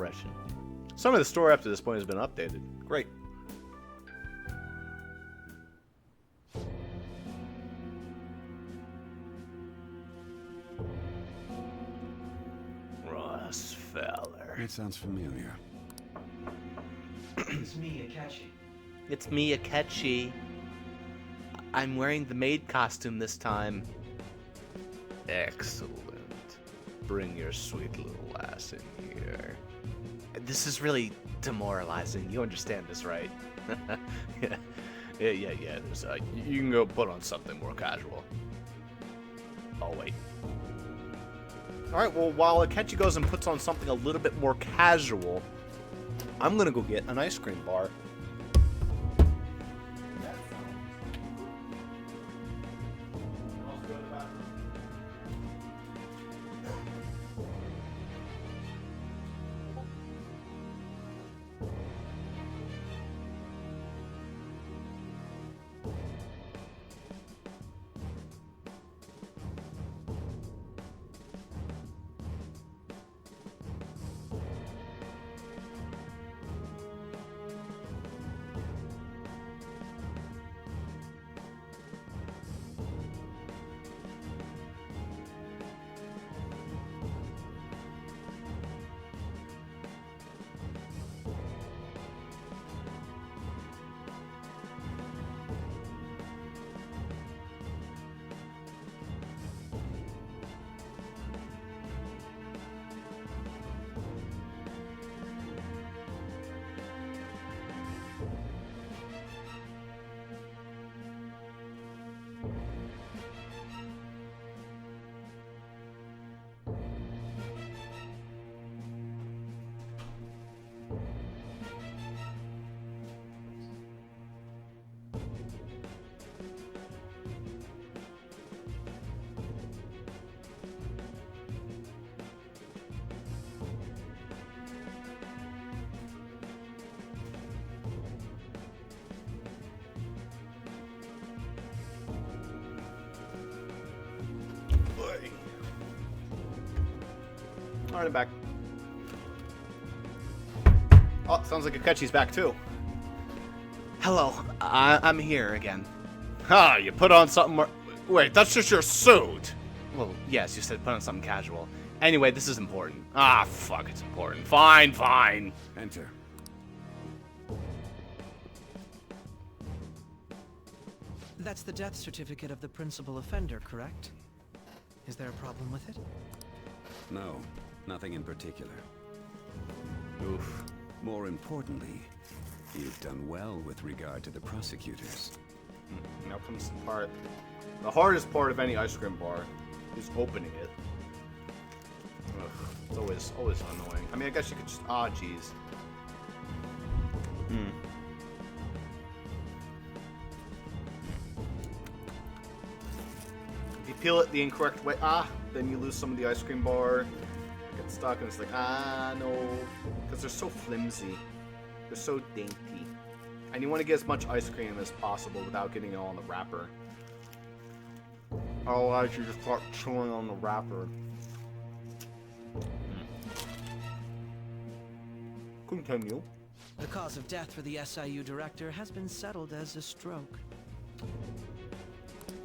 impression. Some of the story up to this point has been updated. Great. Feller. It sounds familiar. It's me, Akechi. It's me, Akechi. I'm wearing the maid costume this time. Excellent. Bring your sweet little lass in here. This is really demoralizing. You understand this, right? Yeah. There's, you can go put on something more casual. Oh, wait. Alright, well, while Akechi goes and puts on something a little bit more casual, I'm gonna go get an ice cream bar. Alright, I'm back. Oh, sounds like Akechi's back too. Hello, I'm here again. Ah, you put on something more... Wait, that's just your suit! Well, yes, you said put on something casual. Anyway, this is important. Ah, fuck, it's important. Fine. Enter. That's the death certificate of the principal offender, correct? Is there a problem with it? No, nothing in particular. Oof. More importantly, you've done well with regard to the prosecutors. Now comes the part. The hardest part of any ice cream bar is opening it. Ugh, it's always annoying. I mean, I guess you could just... Ah, jeez. If you peel it the incorrect way, then you lose some of the ice cream bar. Get stuck, and it's like, no. Because they're so flimsy. They're so dainty. And you want to get as much ice cream as possible without getting it all on the wrapper. Otherwise, you just start chewing on the wrapper. Continue. The cause of death for the SIU director has been settled as a stroke.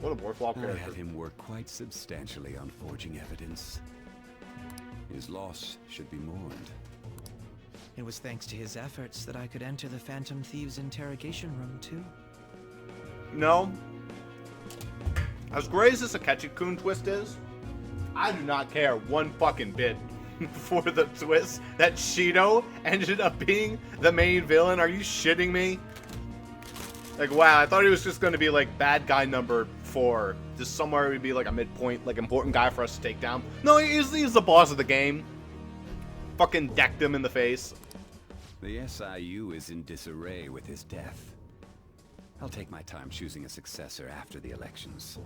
What a worthwhile I character. had him work quite substantially on forging evidence. His loss should be mourned. It was thanks to his efforts that I could enter the Phantom Thieves' interrogation room, too. No. As great as this Akechi-kun twist is, I do not care one fucking bit for the twist that Shido ended up being the main villain. Are you shitting me? Like, wow, I thought he was just going to be, like, bad guy number 4. Just somewhere he'd be, like, a midpoint, like, important guy for us to take down. No, he's the boss of the game. Fucking decked him in the face. The SIU is in disarray with his death. I'll take my time choosing a successor after the elections.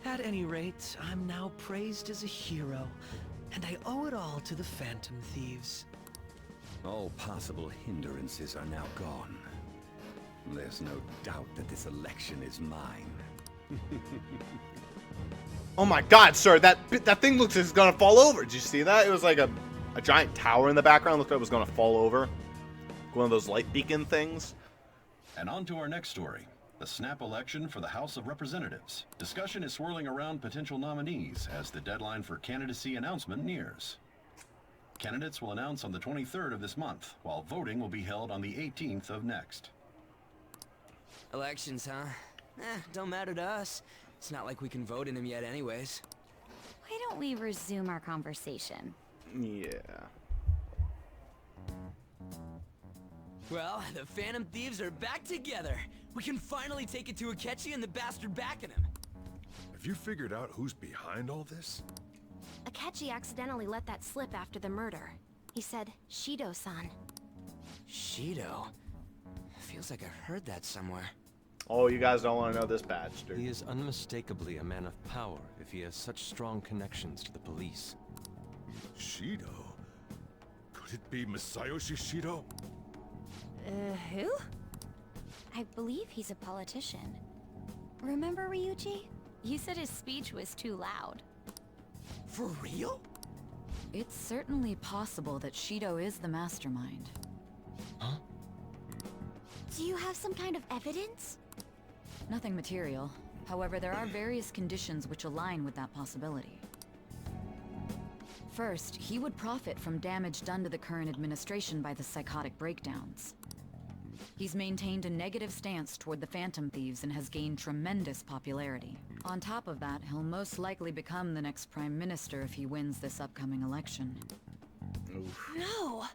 At any rate, I'm now praised as a hero, and I owe it all to the Phantom Thieves. All possible hindrances are now gone. There's no doubt that this election is mine. Oh my god, sir, that thing looks like it's gonna fall over. Did you see that? It was like a a giant tower in the background. Looked like it was going to fall over. One of those light beacon things. And on to our next story. The snap election for the House of Representatives. Discussion is swirling around potential nominees as the deadline for candidacy announcement nears. Candidates will announce on the 23rd of this month, while voting will be held on the 18th of next. Elections, huh? Don't matter to us. It's not like we can vote in them yet anyways. Why don't we resume our conversation? Yeah. Well, the Phantom Thieves are back together. We can finally take it to Akechi and the bastard backing him. Have you figured out who's behind all this? Akechi accidentally let that slip after the murder. He said, Shido-san. Shido? Feels like I've heard that somewhere. Oh, you guys don't want to know this bastard. He is unmistakably a man of power if he has such strong connections to the police. Shido? Could it be Masayoshi Shido? Who? I believe he's a politician. Remember, Ryuji? You said his speech was too loud. For real? It's certainly possible that Shido is the mastermind. Huh? Do you have some kind of evidence? Nothing material. However, there are various conditions which align with that possibility. First, he would profit from damage done to the current administration by the psychotic breakdowns. He's maintained a negative stance toward the Phantom Thieves and has gained tremendous popularity. On top of that, he'll most likely become the next Prime Minister if he wins this upcoming election. Oof. No!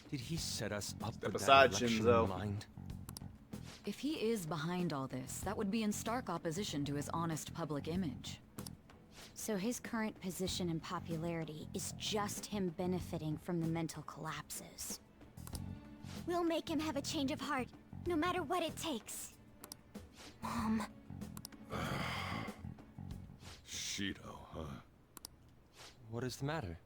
Did he set us up with aside, that election Shinzo. in mind? If he is behind all this, that would be in stark opposition to his honest public image. So his current position and popularity is just him benefiting from the mental collapses. We'll make him have a change of heart, no matter what it takes. Mom. Shido, huh? What is the matter?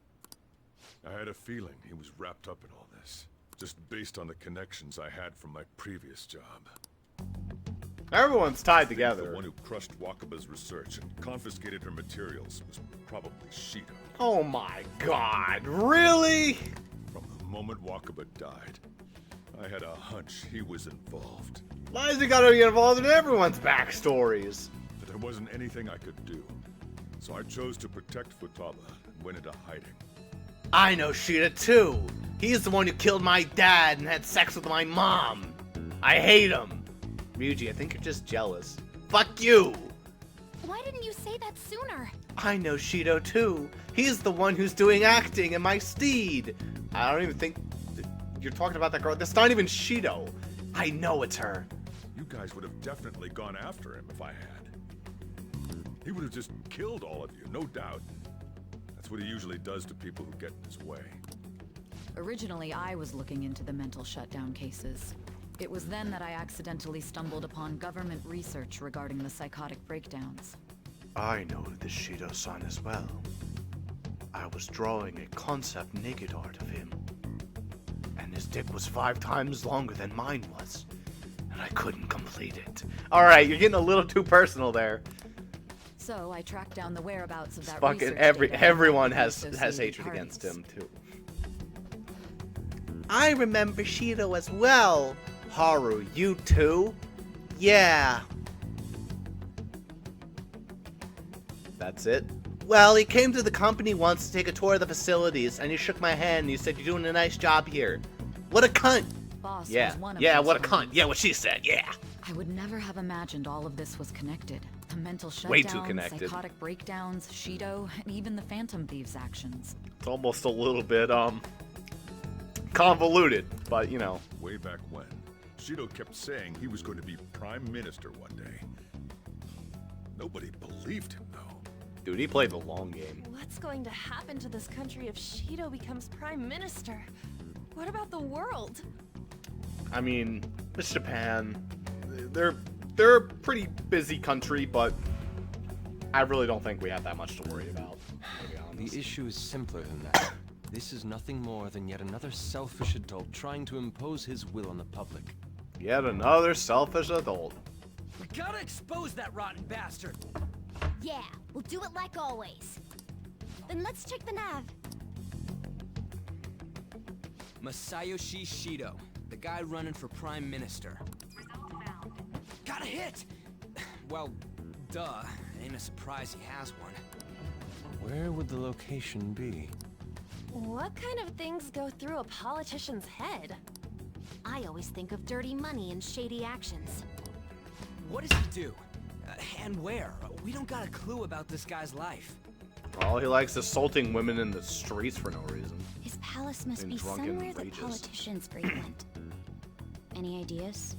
I had a feeling he was wrapped up in all this, just based on the connections I had from my previous job. Everyone's tied The together. one who crushed Wakaba's research and confiscated her materials was probably Shido. Oh my god, really? From the moment Wakaba died, I had a hunch he was involved. Why has he got to get involved in everyone's backstories? But there wasn't anything I could do. So I chose to protect Futaba and went into hiding. I know Shida too. He's the one who killed my dad and had sex with my mom. I hate him. Ryuji, I think you're just jealous. Fuck you! Why didn't you say that sooner? I know Shido too. He's the one who's doing acting in my steed. I don't even think you're talking about that girl. That's not even Shido. I know it's her. You guys would have definitely gone after him if I had. He would have just killed all of you, no doubt. That's what he usually does to people who get in his way. Originally, I was looking into the mental shutdown cases. It was then that I accidentally stumbled upon government research regarding the psychotic breakdowns. I know the Shido-san as well. I was drawing a concept naked art of him. And his dick was 5 times longer than mine was. And I couldn't complete it. Alright, you're getting a little too personal there. So I tracked down the whereabouts of that Fucking research every data everyone and has associated hatred parties. against him too. I remember Shido as well. Haru, you too? Yeah. That's it? Well, he came to the company once to take a tour of the facilities, and he shook my hand and he said, "You're doing a nice job here." What a cunt! Boss Yeah, was one of yeah, those what a cunt! ones. Yeah, what she said, yeah! I would never have imagined all of this was connected. The mental shutdowns, Way too connected. psychotic breakdowns, Shido, and even the Phantom Thieves' actions. It's almost a little bit, convoluted, but, you know. Way back when, Shido kept saying he was going to be Prime Minister one day. Nobody believed him, though. Dude, he played the long game. What's going to happen to this country if Shido becomes Prime Minister? What about the world? I mean, it's Japan. They're a pretty busy country, but I really don't think we have that much to worry about, to be honest. The issue is simpler than that. This is nothing more than yet another selfish adult trying to impose his will on the public. Yet another selfish adult. We gotta expose that rotten bastard! Yeah, we'll do it like always. Then let's check the nav. Masayoshi Shido, the guy running for Prime Minister. Got a hit! Well, duh. Ain't a surprise he has one. Where would the location be? What kind of things go through a politician's head? I always think of dirty money and shady actions. What does he do? And where? We don't got a clue about this guy's life. All he likes assaulting women in the streets for no reason. His palace must And be drunk and somewhere that rages. politicians frequent. Any ideas?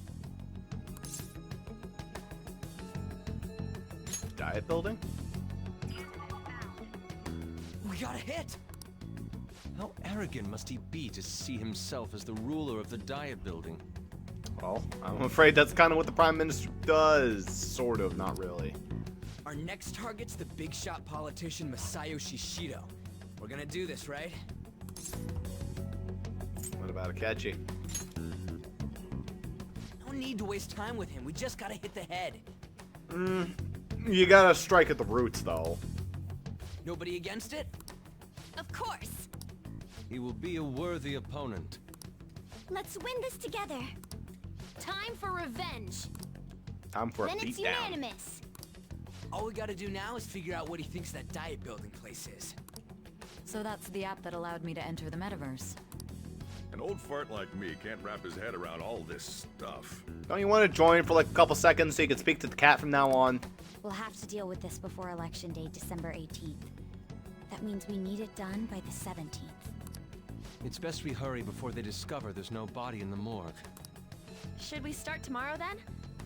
Diet building? We got a hit! How arrogant must he be to see himself as the ruler of the diet building? Well, I'm afraid that's kind of what the Prime Minister does. Sort of, not really. Our next target's the big shot politician Masayoshi Shido. We're gonna do this, right? What about Akechi? No need to waste time with him. We just gotta hit the head. You gotta strike at the roots, though. Nobody against it? Of course! He will be a worthy opponent. Let's win this together. Time for revenge. Time for a Then it's beatdown. unanimous. All we gotta do now is figure out what he thinks that diet building place is. So that's the app that allowed me to enter the metaverse. An old fart like me can't wrap his head around all this stuff. Don't you want to join for like a couple seconds so you can speak to the cat from now on? We'll have to deal with this before Election Day, December 18th. That means we need it done by the 17th. It's best we hurry before they discover there's no body in the morgue. Should we start tomorrow then?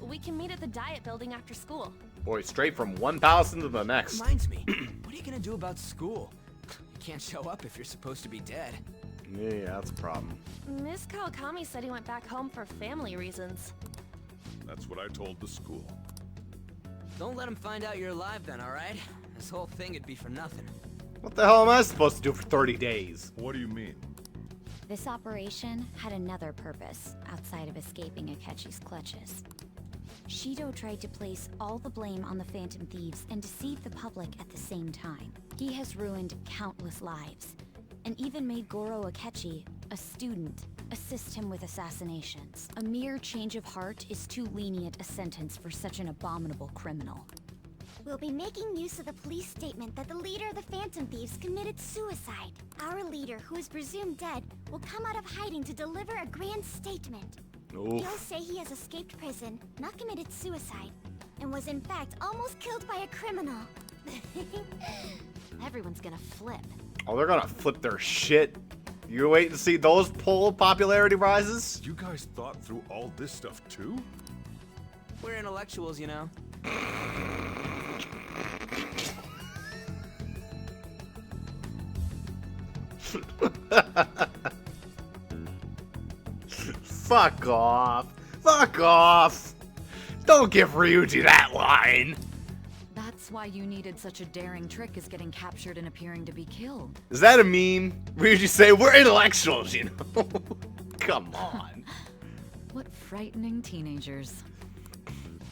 We can meet at the diet building after school. Boy, straight from one palace into the next. Reminds me, what are you gonna do about school? You can't show up if you're supposed to be dead. Yeah, that's a problem. Miss Kawakami said he went back home for family reasons. That's what I told the school. Don't let him find out you're alive then, alright? This whole thing would be for nothing. What the hell am I supposed to do for 30 days? What do you mean? This operation had another purpose outside of escaping Akechi's clutches. Shido tried to place all the blame on the Phantom Thieves and deceive the public at the same time. He has ruined countless lives, and even made Goro Akechi, a student, assist him with assassinations. A mere change of heart is too lenient a sentence for such an abominable criminal. We'll be making use of the police statement that the leader of the Phantom Thieves committed suicide. Our leader, who is presumed dead, will come out of hiding to deliver a grand statement. Oof. He'll say he has escaped prison, not committed suicide, and was in fact almost killed by a criminal. Everyone's gonna flip. Oh, they're gonna flip their shit. You wait to see those poll popularity rises? You guys thought through all this stuff too? We're intellectuals, you know. Fuck off. Fuck off. Don't give Ryuji that line. That's why you needed such a daring trick as getting captured and appearing to be killed. Is that a meme? Ryuji say, we're intellectuals, you know? Come on. What frightening teenagers.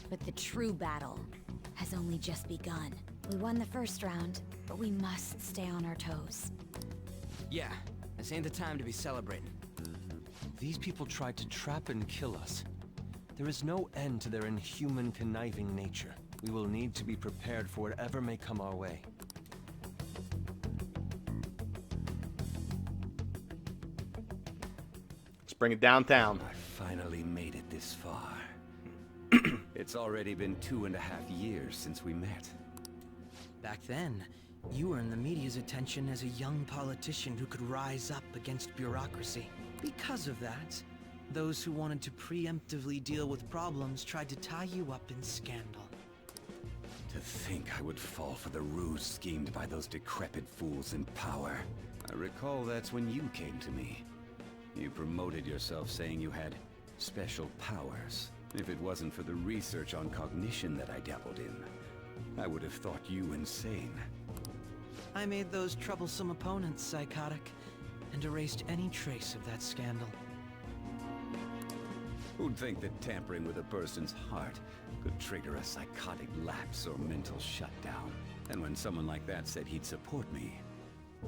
But the true battle has only just begun. We won the first round, but we must stay on our toes. Yeah, this ain't the time to be celebrating. These people tried to trap and kill us. There is no end to their inhuman, conniving nature. We will need to be prepared for whatever may come our way. Let's bring it downtown. I finally made it this far. It's already been 2.5 years since we met. Back then, you earned the media's attention as a young politician who could rise up against bureaucracy. Because of that, those who wanted to preemptively deal with problems tried to tie you up in scandal. To think I would fall for the ruse schemed by those decrepit fools in power. I recall that's when you came to me. You promoted yourself saying you had special powers. If it wasn't for the research on cognition that I dabbled in, I would have thought you insane. I made those troublesome opponents psychotic, and erased any trace of that scandal. Who'd think that tampering with a person's heart could trigger a psychotic lapse or mental shutdown? And when someone like that said he'd support me,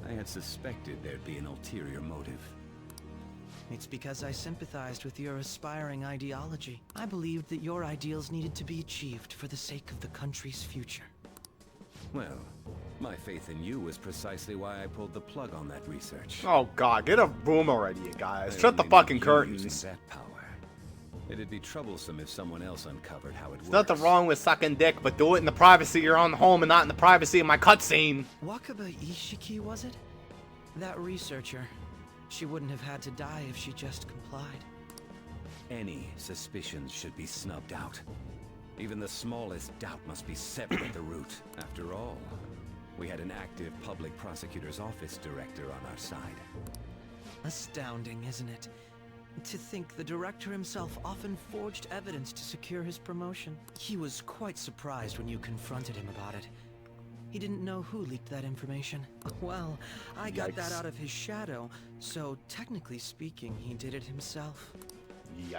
I had suspected there'd be an ulterior motive. It's because I sympathized with your aspiring ideology. I believed that your ideals needed to be achieved for the sake of the country's future. Well, my faith in you was precisely why I pulled the plug on that research. Oh god, get a room already, you guys. I Shut the only fucking need you curtains. using that power. It'd be troublesome if someone else uncovered how it works. There's nothing wrong with sucking dick, but do it in the privacy of your own home and not in the privacy of my cutscene. Wakaba Ishiki, was it? That researcher. She wouldn't have had to die if she just complied. Any suspicions should be snubbed out. Even the smallest doubt must be severed at the root. After all, we had an active public prosecutor's office director on our side. Astounding, isn't it? To think the director himself often forged evidence to secure his promotion. He was quite surprised when you confronted him about it. He didn't know who leaked that information. Well, I got that out of his shadow, so technically speaking, he did it himself.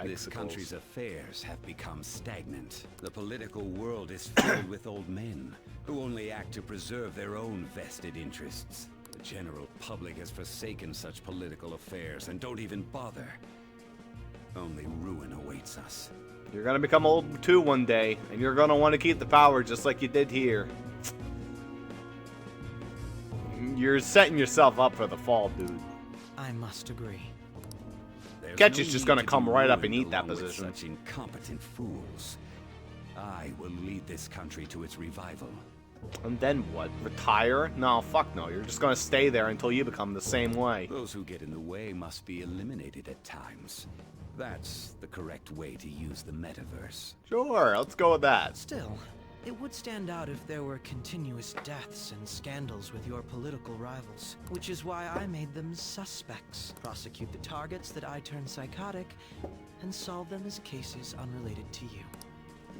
This country's affairs have become stagnant. The political world is filled with old men who only act to preserve their own vested interests. The general public has forsaken such political affairs and don't even bother. Only ruin awaits us. You're gonna become old too one day, and you're gonna want to keep the power just like you did here. You're setting yourself up for the fall, dude. I must agree. Ketch is just gonna come right up and eat that position. Such incompetent fools. I will lead this country to its revival. And then what? Retire? No, fuck no. You're just gonna stay there until you become the same way. Those who get in the way must be eliminated at times. That's the correct way to use the metaverse. Sure, let's go with that. Still, it would stand out if there were continuous deaths and scandals with your political rivals, which is why I made them suspects. Prosecute the targets that I turn psychotic, and solve them as cases unrelated to you.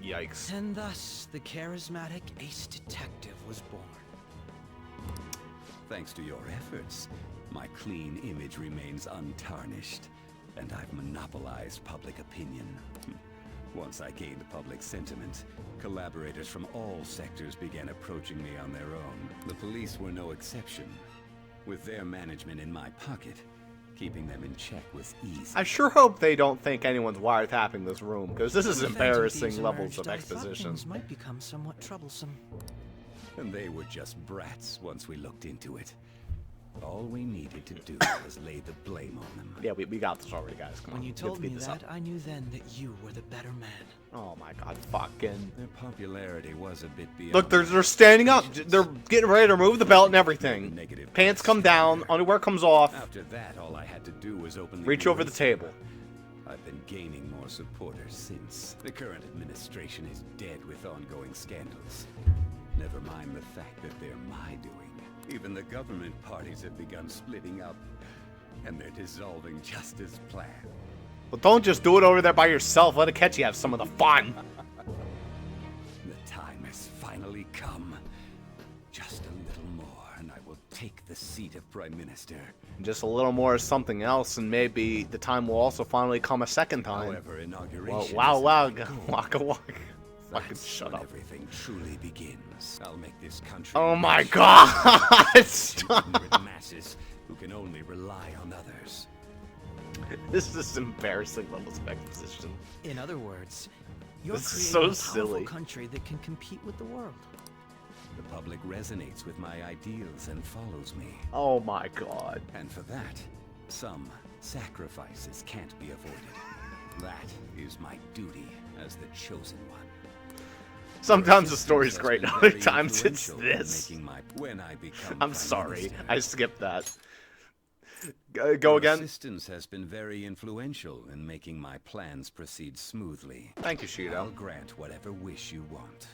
Yikes. And thus, the charismatic ace detective was born. Thanks to your efforts, my clean image remains untarnished, and I've monopolized public opinion. Once I gained public sentiment, collaborators from all sectors began approaching me on their own. The police were no exception. With their management in my pocket, keeping them in check was easy. I sure hope they don't think anyone's wiretapping this room, because this is When the embarrassing Phantom Thieves levels of emerged, I thought exposition. things might become somewhat troublesome. And they were just brats once we looked into it. All we needed to do was lay the blame on them. Yeah, we got this already, guys. Come on. When you let's told me speed this that, up. I knew then that you were the better man. Oh my god, fucking. Their popularity was a bit beyond. Look, they're standing up. They're getting ready to remove the belt and everything. Negative Pants come down, underwear comes off. After that, all I had to do was open the Reach over the table. I've been gaining more supporters since. The current administration is dead with ongoing scandals. Never mind the fact that they're my doing. Even the government parties have begun splitting up, and they're dissolving just as planned. Well, don't just do it over there by yourself. Let Akechi have some of the fun. The time has finally come. Just a little more, and I will take the seat of Prime Minister. Just a little more of something else, and maybe the time will also finally come a second time. However, inauguration. Wow, wow, is waka waka. Fucking That's shut when up. everything truly begins. I'll make this country. Oh my rich, god! and Stop. ignorant masses who can only rely on others. This is embarrassing levels of exposition. In other words, you're This is creating so a powerful silly. country that can compete with the world. The public resonates with my ideals and follows me. Oh my god. And for that, some sacrifices can't be avoided. That is my duty as the chosen one. Sometimes the story's Has great, been other very times it's influential in this. making when I become I'm Prime sorry, Minister. I skipped that. Go Your again? assistance has been very influential in making my plans proceed smoothly. Thank you, I'll Shido. grant whatever wish you want.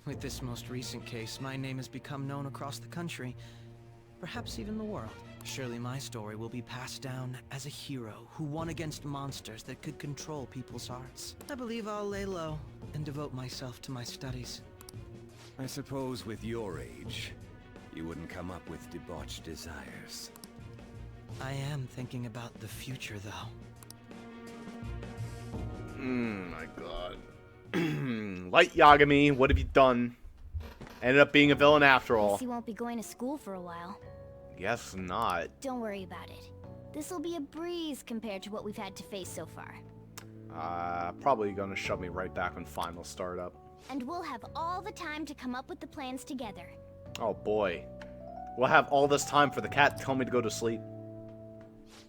With this most recent case, my name has become known across the country, perhaps even the world. Surely my story will be passed down as a hero who won against monsters that could control people's hearts. I believe I'll lay low and devote myself to my studies. I suppose with your age, you wouldn't come up with debauched desires. I am thinking about the future, though. My god. Light Yagami, what have you done? Ended up being a villain after all. Guess he won't be going to school for a while. Guess not. Don't worry about it. This'll be a breeze compared to what we've had to face so far. Probably gonna shove me right back when finals start up. And we'll have all the time to come up with the plans together. Oh boy. We'll have all this time for the cat to tell me to go to sleep.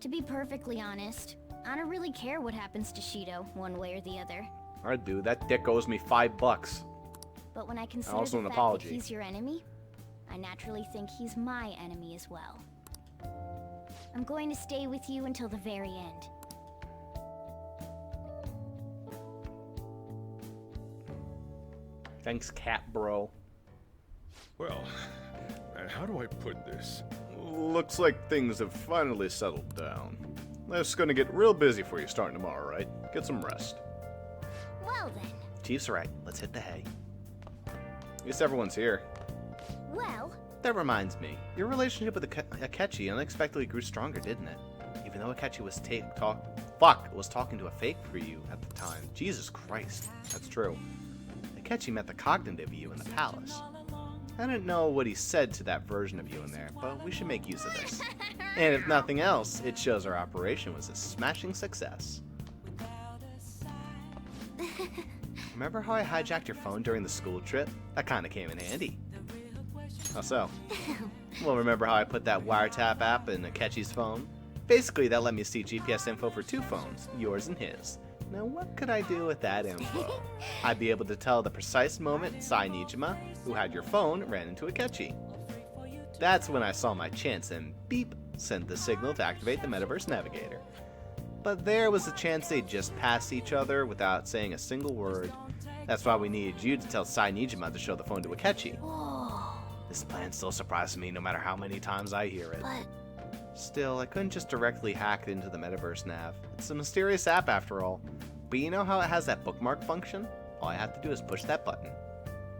To be perfectly honest, I don't really care what happens to Shido, one way or the other. I do. That dick owes me $5. But when I consider Also the an fact apology. that he's your enemy, I naturally think he's my enemy as well. I'm going to stay with you until the very end. Thanks, cat bro. Well, how do I put this? Looks like things have finally settled down. It's gonna get real busy for you starting tomorrow, right? Get some rest. Well then. Chief's right. Let's hit the hay. At least everyone's here. Well, That reminds me. Your relationship with Akechi unexpectedly grew stronger, didn't it? Even though Akechi was was talking to a fake for you at the time. Jesus Christ. That's true. Akechi met the cognitive you in the palace. I didn't know what he said to that version of you in there, but we should make use of this. And if nothing else, it shows our operation was a smashing success. Remember how I hijacked your phone during the school trip? That kinda came in handy. How so? Well, remember how I put that wiretap app in Akechi's phone? Basically, that let me see GPS info for 2 phones, yours and his. Now, what could I do with that info? I'd be able to tell the precise moment Sai Nijima, who had your phone, ran into Akechi. That's when I saw my chance and beep, sent the signal to activate the Metaverse Navigator. But there was a chance they'd just pass each other without saying a single word. That's why we needed you to tell Sai Nijima to show the phone to Akechi. This plan still surprises me no matter how many times I hear it. Still, I couldn't just directly hack it into the Metaverse Nav. It's a mysterious app after all. But you know how it has that bookmark function? All I have to do is push that button.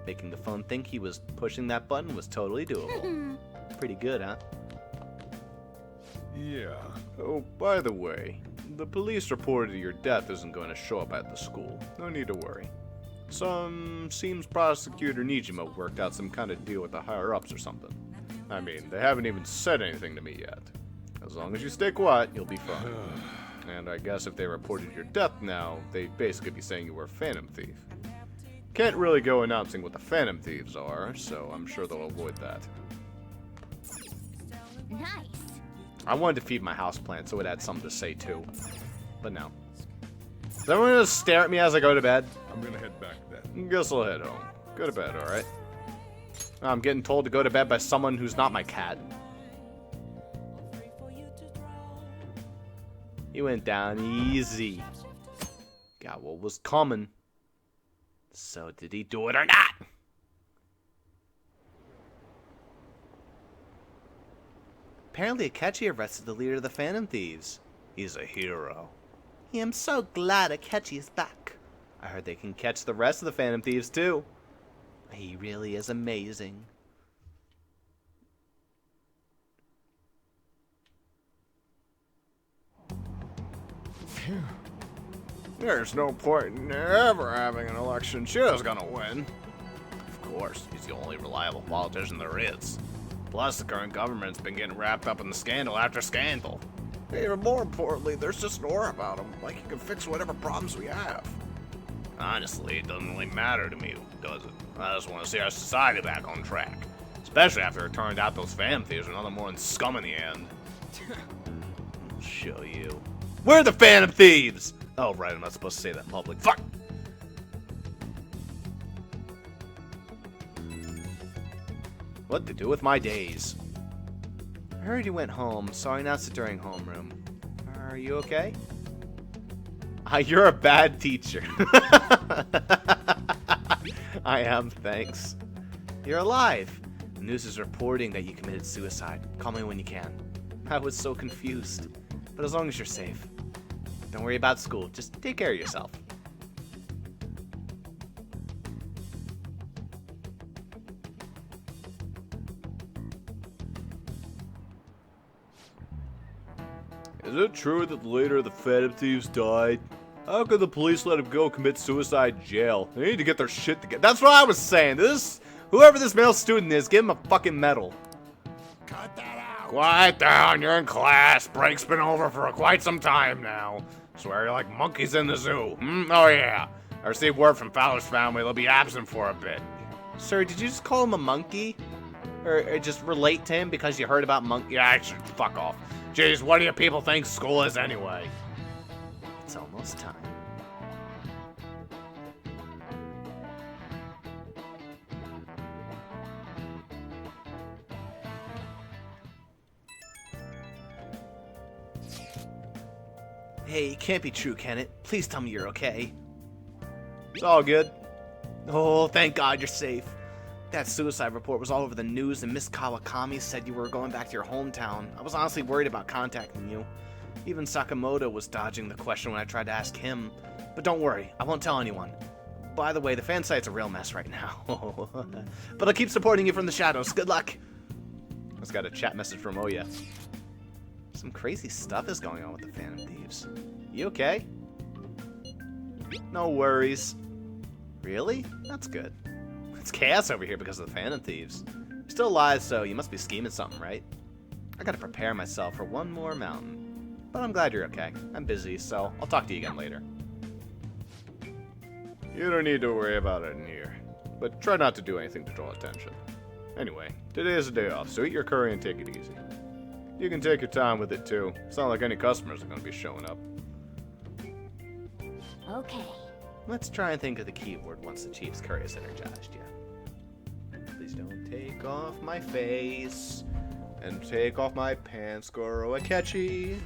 Making the phone think he was pushing that button was totally doable. Pretty good, huh? Yeah. Oh, by the way, the police reported your death isn't going to show up at the school. No need to worry. Seems Prosecutor Nijima worked out some kind of deal with the higher-ups or something. I mean, they haven't even said anything to me yet. As long as you stay quiet, you'll be fine. And I guess if they reported your death now, they'd basically be saying you were a Phantom Thief. Can't really go announcing what the Phantom Thieves are, so I'm sure they'll avoid that. Nice. I wanted to feed my houseplant so it had something to say too. But no. Is everyone gonna stare at me as I go to bed? I'm gonna head back then. Guess I'll head home. Go to bed, alright? I'm getting told to go to bed by someone who's not my cat. He went down easy. Got what was coming. So did he do it or not? Apparently Akechi arrested the leader of the Phantom Thieves. He's a hero. Yeah, I'm so glad Akechi is back. I heard they can catch the rest of the Phantom Thieves too. He really is amazing. Phew. There's no point in ever having an election. Shido's gonna win. Of course, he's the only reliable politician there is. Plus, the current government's been getting wrapped up in the scandal after scandal. Even more importantly, there's this aura about him, like he can fix whatever problems we have. Honestly, it doesn't really matter to me, does it? I just want to see our society back on track. Especially after it turned out those Phantom Thieves are nothing more than scum in the end. I'll show you. We're the Phantom Thieves! Oh, right, I'm not supposed to say that in public. Fuck! What to do with my days? I heard you went home, so I announced it during homeroom. Are you okay? You're a bad teacher. I am, thanks. You're alive. The news is reporting that you committed suicide. Call me when you can. I was so confused. But as long as you're safe. Don't worry about school. Just take care of yourself. Is it true that the leader of the Phantom Thieves died? How could the police let him go commit suicide in jail? They need to get their shit together. That's what I was saying. Whoever this male student is, give him a fucking medal. Cut that out! Quiet down, you're in class. Break's been over for quite some time now. Swear you're like monkeys in the zoo. Oh yeah. I received word from Fowler's family they'll be absent for a bit. Sir, did you just call him a monkey? Or just relate to him because you heard about monkey? Yeah, actually, fuck off. Jeez, what do you people think school is anyway? It's almost time. Hey, it can't be true, can it? Please tell me you're okay. It's all good. Oh, thank God you're safe. That suicide report was all over the news, and Miss Kawakami said you were going back to your hometown. I was honestly worried about contacting you. Even Sakamoto was dodging the question when I tried to ask him. But don't worry, I won't tell anyone. By the way, the fan site's a real mess right now. But I'll keep supporting you from the shadows. Good luck. I just got a chat message from Oya. Some crazy stuff is going on with the Phantom Thieves. You okay? No worries. Really? That's good. It's chaos over here because of the Phantom Thieves. You're still alive, so you must be scheming something, right? I gotta prepare myself for one more mountain. But I'm glad you're okay. I'm busy, so I'll talk to you again later. You don't need to worry about it in here. But try not to do anything to draw attention. Anyway, today is a day off, so eat your curry and take it easy. You can take your time with it too. It's not like any customers are going to be showing up. Okay. Let's try and think of the keyword once the Chief's curry is energized, yeah. Please don't take off my face. And take off my pants, Goro Akechi.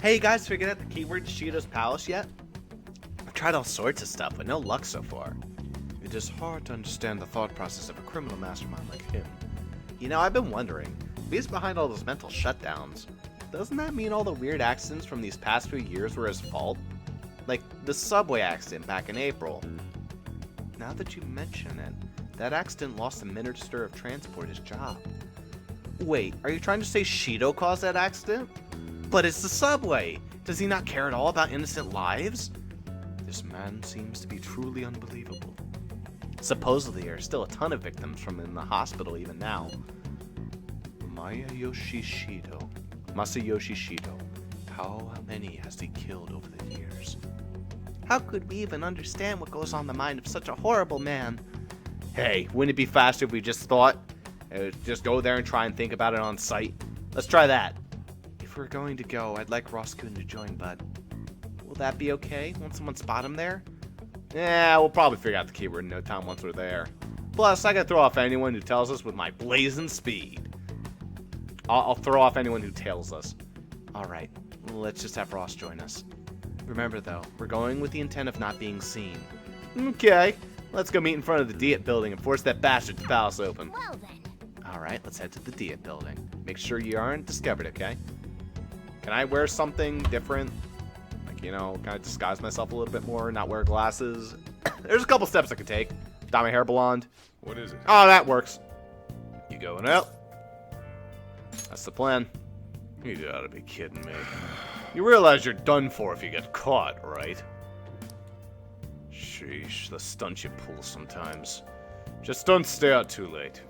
Hey, you guys figured out the keyword to Shido's Palace yet? I've tried all sorts of stuff, but no luck so far. It is hard to understand the thought process of a criminal mastermind like him. You know, I've been wondering, if he's behind all those mental shutdowns, doesn't that mean all the weird accidents from these past few years were his fault? Like the subway accident back in April. Now that you mention it, that accident lost the Minister of Transport his job. Wait, are you trying to say Shido caused that accident? But it's the subway! Does he not care at all about innocent lives? This man seems to be truly unbelievable. Supposedly, there are still a ton of victims from in the hospital even now. Masayoshi Shido. How many has he killed over the years? How could we even understand what goes on in the mind of such a horrible man? Hey, wouldn't it be faster if we just thought? Just go there and try and think about it on site? Let's try that. If we're going to go, I'd like Ross-kun to join, but will that be okay? Won't someone spot him there? Yeah, we'll probably figure out the keyword in no time once we're there. Plus, I can throw off anyone who tells us with my blazing speed. I'll throw off anyone who tails us. Alright, let's just have Ross join us. Remember though, we're going with the intent of not being seen. Okay, let's go meet in front of the Diet building and force that bastard's palace open. Well then. Alright, let's head to the Diet building. Make sure you aren't discovered, okay? Can I wear something different? Like, you know, can I disguise myself a little bit more, not wear glasses? There's a couple steps I could take. Dye my hair blonde. What is it? Oh, that works. You going out? That's the plan. You gotta be kidding me. You realize you're done for if you get caught, right? Sheesh, the stunts you pull sometimes. Just don't stay out too late.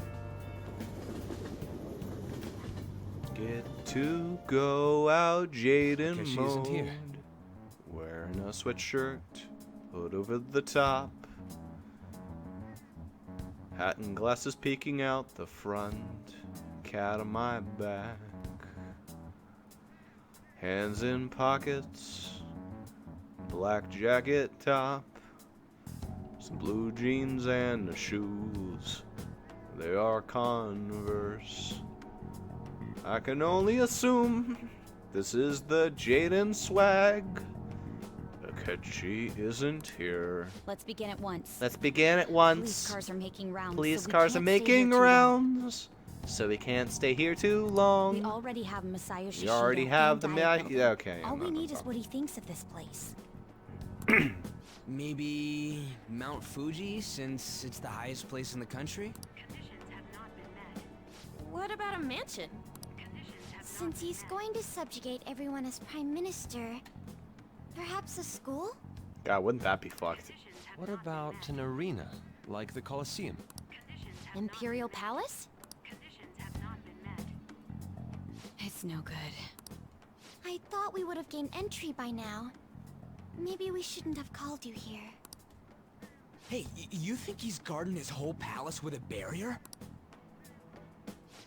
Get to go out, Jaden Guess she mode. isn't here. Wearing a sweatshirt, hood over the top. Hat and glasses peeking out the front. Cat on my back. Hands in pockets. Black jacket top. Some blue jeans and the shoes. They are Converse. I can only assume this is the Jaden swag. Akechi isn't here. Let's begin at once. Let's begin at once. Police cars are making rounds. Police so we cars are can't stay here making too long. rounds. So we can't stay here too long. We already have Masayoshi. We already Shido have and the Diet Building. okay. All no, we no need is problem. what he thinks of this place. Maybe Mount Fuji, since it's the highest place in the country? What about a mansion? Since he's going to subjugate everyone as Prime Minister, perhaps a school? God, wouldn't that be fucked? What about an arena, like the Colosseum? Imperial Palace? It's no good. I thought we would have gained entry by now. Maybe we shouldn't have called you here. Hey, you think he's guarding his whole palace with a barrier?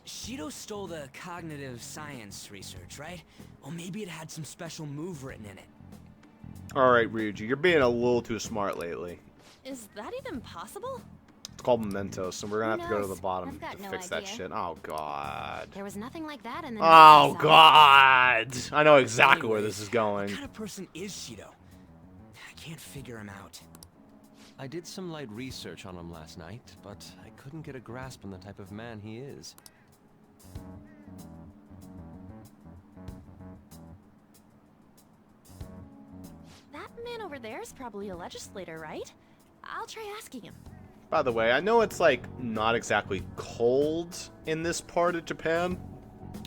Shido stole the cognitive science research, right? Well, maybe it had some special move written in it. Alright, Ryuji, you're being a little too smart lately. Is that even possible? It's called mementos, and we're gonna have to go to the knows? bottom I've got to no fix that idea. shit. Oh, God. There was nothing like that in the Oh, notes I saw. God! I know exactly where this is What going. kind of person is Shido? I can't figure him out. I did some light research on him last night, but I couldn't get a grasp on the type of man he is. That man over there is probably a legislator, right? I'll try asking him. By the way, I know it's, like, not exactly cold in this part of Japan,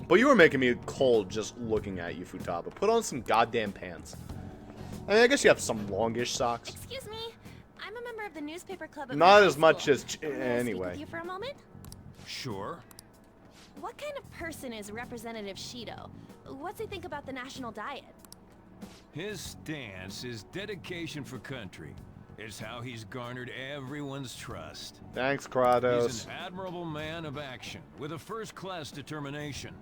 but you were making me cold just looking at you, Futaba. Put on some goddamn pants. I mean, I guess you have some longish socks. Excuse me. I'm a member of the newspaper club at my Not high as much school. as... May I speak Anyway. with you for a moment? Sure. What kind of person is Representative Shido? What's he think about the national diet? His stance is dedication for country. It's how he's garnered everyone's trust. Thanks, He's Kratos. an admirable man of action, with a first-class determination.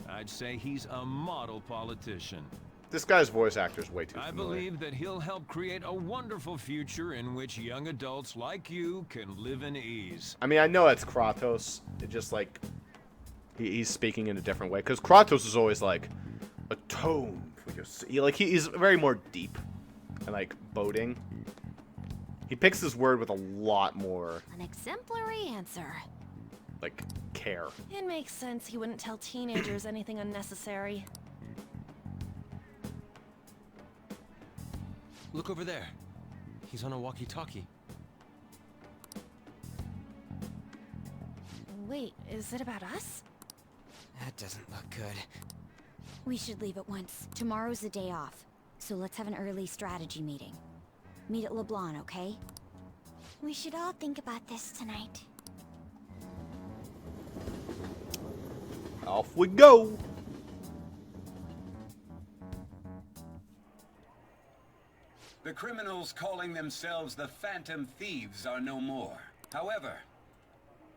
I'd say he's a model politician. This guy's voice actor's way too I familiar. believe that he'll help create a wonderful future in which young adults like you can live in ease. I mean, I know it's Kratos. It just, like... He's speaking in a different way. Because Kratos is always, like... Atone for your... He's very more deep. And, like, boding. He picks his word with a lot more, An exemplary answer. like, care. It makes sense he wouldn't tell teenagers anything unnecessary. Look over there. He's on a walkie-talkie. Wait, is it about us? That doesn't look good. We should leave at once. Tomorrow's the day off. So let's have an early strategy meeting. Meet at LeBlanc, okay? We should all think about this tonight. Off we go! The criminals calling themselves the Phantom Thieves are no more. However,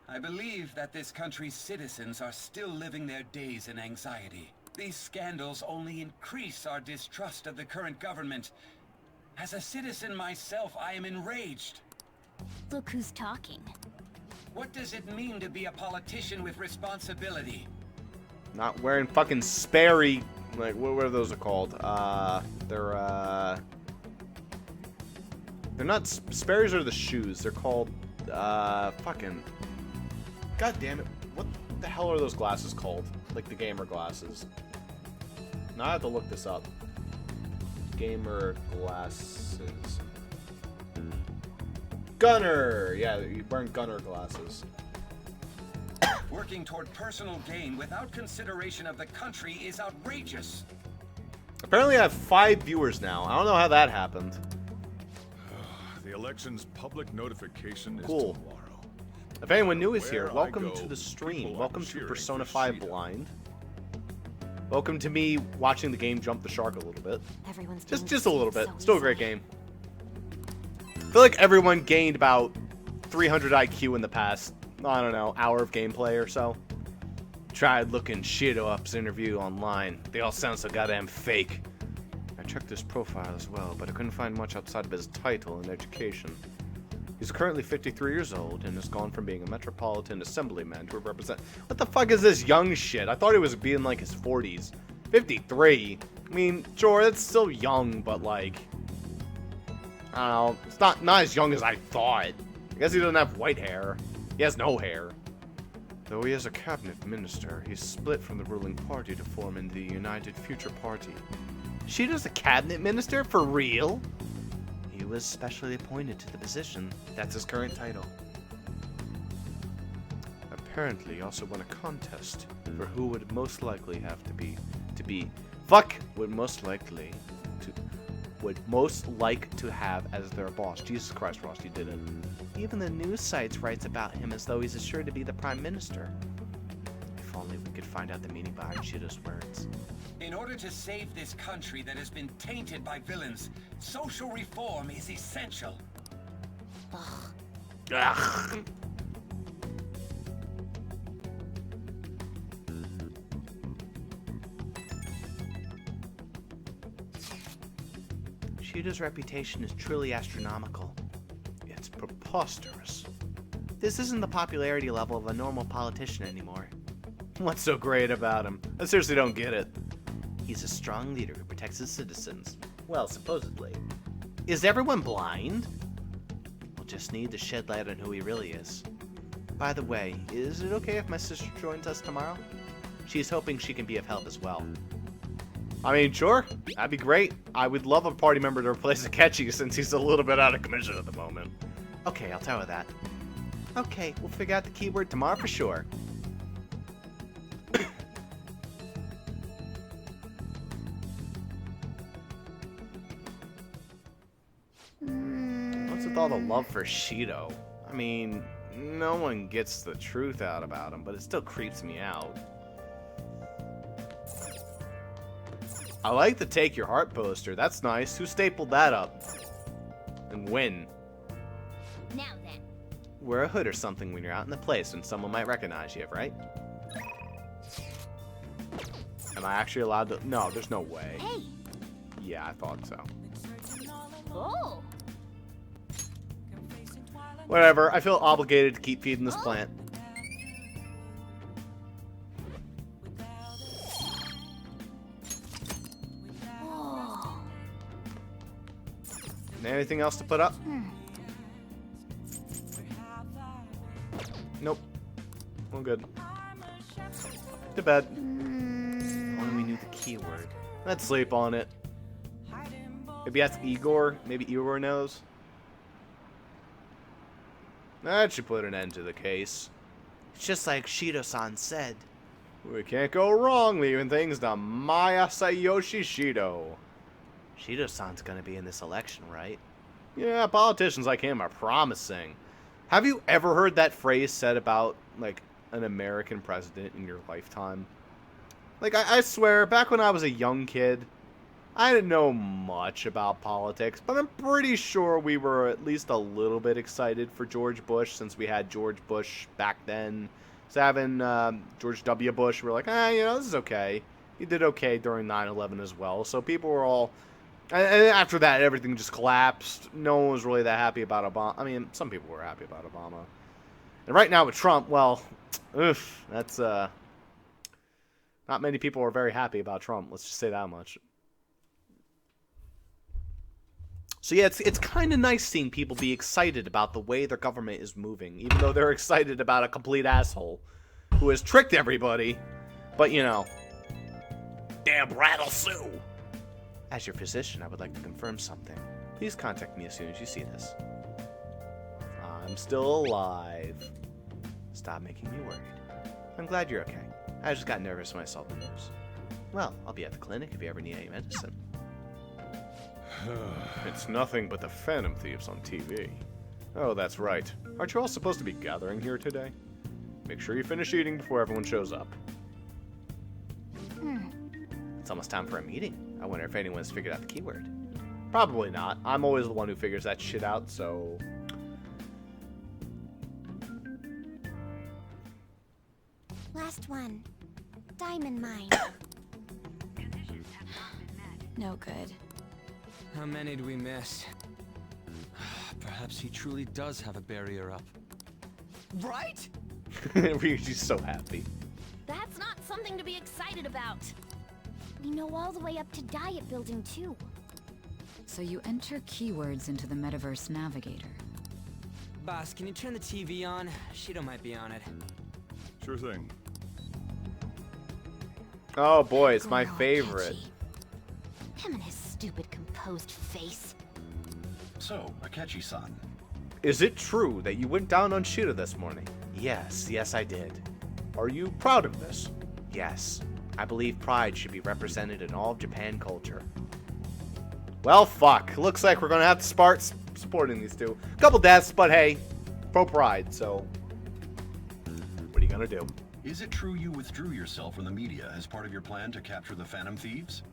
I believe that this country's citizens are still living their days in anxiety. These scandals only increase our distrust of the current government. As a citizen myself, I am enraged. Look who's talking. What does it mean to be a politician with responsibility? Not wearing fucking Sperry. Like, what are those called? They're not... Sperry's are the shoes. They're called, fucking... God damn it. What the hell are those glasses called? Like the gamer glasses. Now I have to look this up. Gamer glasses. Gunner! Yeah, you're wearing gunner glasses. Working toward personal gain without consideration of the country is outrageous. Apparently I have 5 viewers now. I don't know how that happened. The election's public notification is Cool. tomorrow. If anyone new is Where here, I welcome go, to the stream. people are Welcome to cheering Persona for 5 Shido. Blind. Welcome to me watching the game jump the shark a little bit. Everyone's doing Just a little bit. so Still a great easily. game. I feel like everyone gained about 300 IQ in the past, I don't know, hour of gameplay or so. Tried looking Shido up's interview online. They all sound so goddamn fake. I checked his profile as well, but I couldn't find much outside of his title and education. He's currently 53 years old and has gone from being a metropolitan assemblyman to a represent. What the fuck is this young shit? I thought he was being like his 40s. 53? I mean, sure, that's still young, but like... I don't know. It's not as young as I thought. I guess he doesn't have white hair. He has no hair. Though he is a cabinet minister, he's split from the ruling party to form in the United Future Party. Shido's a cabinet minister? For real? He was specially appointed to the position. That's his current title. Apparently, he also won a contest for who would most likely have to be... Fuck! Would most likely to... would most like to have as their boss. Jesus Christ, Ross, you did it. Even the news sites writes about him as though he's assured to be the Prime Minister. If only we could find out the meaning behind Shido's words. In order to save this country that has been tainted by villains, social reform is essential. Ugh. Shido's reputation is truly astronomical. It's preposterous. This isn't the popularity level of a normal politician anymore. What's so great about him? I seriously don't get it. He's a strong leader who protects his citizens. Well, supposedly. Is everyone blind? We'll just need to shed light on who he really is. By the way, is it okay if my sister joins us tomorrow? She's hoping she can be of help as well. I mean, sure. That'd be great. I would love a party member to replace Akechi since he's a little bit out of commission at the moment. Okay, I'll tell her that. Okay, we'll figure out the keyword tomorrow for sure. What's with all the love for Shido? I mean, no one gets the truth out about him, but it still creeps me out. I like the Take Your Heart poster. That's nice. Who stapled that up? And when? Now then. Wear a hood or something when you're out in the place and someone might recognize you, right? Am I actually allowed to? No, there's no way. Hey. Yeah, I thought so. Oh. Whatever. I feel obligated to keep feeding this plant. Anything else to put up? Nope. All good. To bed. Only we knew the keyword. Let's sleep on it. Maybe ask Igor. Maybe Igor knows. That should put an end to the case. It's just like Shido-san said. We can't go wrong leaving things to Masayoshi Shido. Shido-san's gonna be in this election, right? Yeah, politicians like him are promising. Have you ever heard that phrase said about, like, an American president in your lifetime? Like, I swear, back when I was a young kid, I didn't know much about politics, but I'm pretty sure we were at least a little bit excited for George Bush since we had George Bush back then. So having George W. Bush, we're like, you know, this is okay. He did okay during 9/11 as well, so people were all... And after that, everything just collapsed. No one was really that happy about Obama. I mean, some people were happy about Obama. And right now with Trump, well, that's, not many people are very happy about Trump. Let's just say that much. So yeah, it's kind of nice seeing people be excited about the way their government is moving, even though they're excited about a complete asshole who has tricked everybody. But, you know, damn Rattle Sue! As your physician, I would like to confirm something. Please contact me as soon as you see this. I'm still alive. Stop making me worried. I'm glad you're okay. I just got nervous when I saw the news. Well, I'll be at the clinic if you ever need any medicine. It's nothing but the Phantom Thieves on TV. Oh, that's right. Aren't you all supposed to be gathering here today? Make sure you finish eating before everyone shows up. It's almost time for a meeting. I wonder if anyone's figured out the keyword. Probably not. I'm always the one who figures that shit out, so... Last one. Diamond mine. No good. How many do we miss? Perhaps he truly does have a barrier up. Right? Ryuji's so happy. That's not something to be excited about. We know all the way up to Diet Building, too. So you enter keywords into the Metaverse Navigator. Boss, can you turn the TV on? Shido might be on it. Sure thing. Oh boy, it's my Girl, favorite. Akechi. Him and his stupid composed face. So, Akechi-san. Is it true that you went down on Shido this morning? Yes, I did. Are you proud of this? Yes. I believe pride should be represented in all of Japan culture. Well, fuck. Looks like we're gonna have to start supporting these two. Couple deaths, but hey, pro pride, so what are you gonna do? Is it true you withdrew yourself from the media as part of your plan to capture the Phantom Thieves?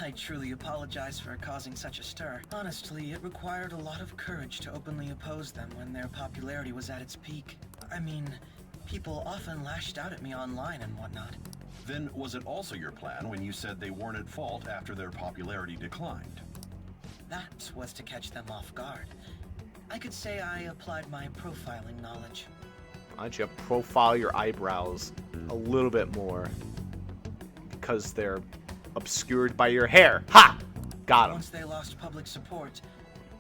I truly apologize for causing such a stir. Honestly, it required a lot of courage to openly oppose them when their popularity was at its peak. I mean, people often lashed out at me online and whatnot. Then was it also your plan when you said they weren't at fault after their popularity declined? That was to catch them off guard. I could say I applied my profiling knowledge. Why don't you profile your eyebrows a little bit more? Because they're obscured by your hair. Ha! Got him. Once they lost public support,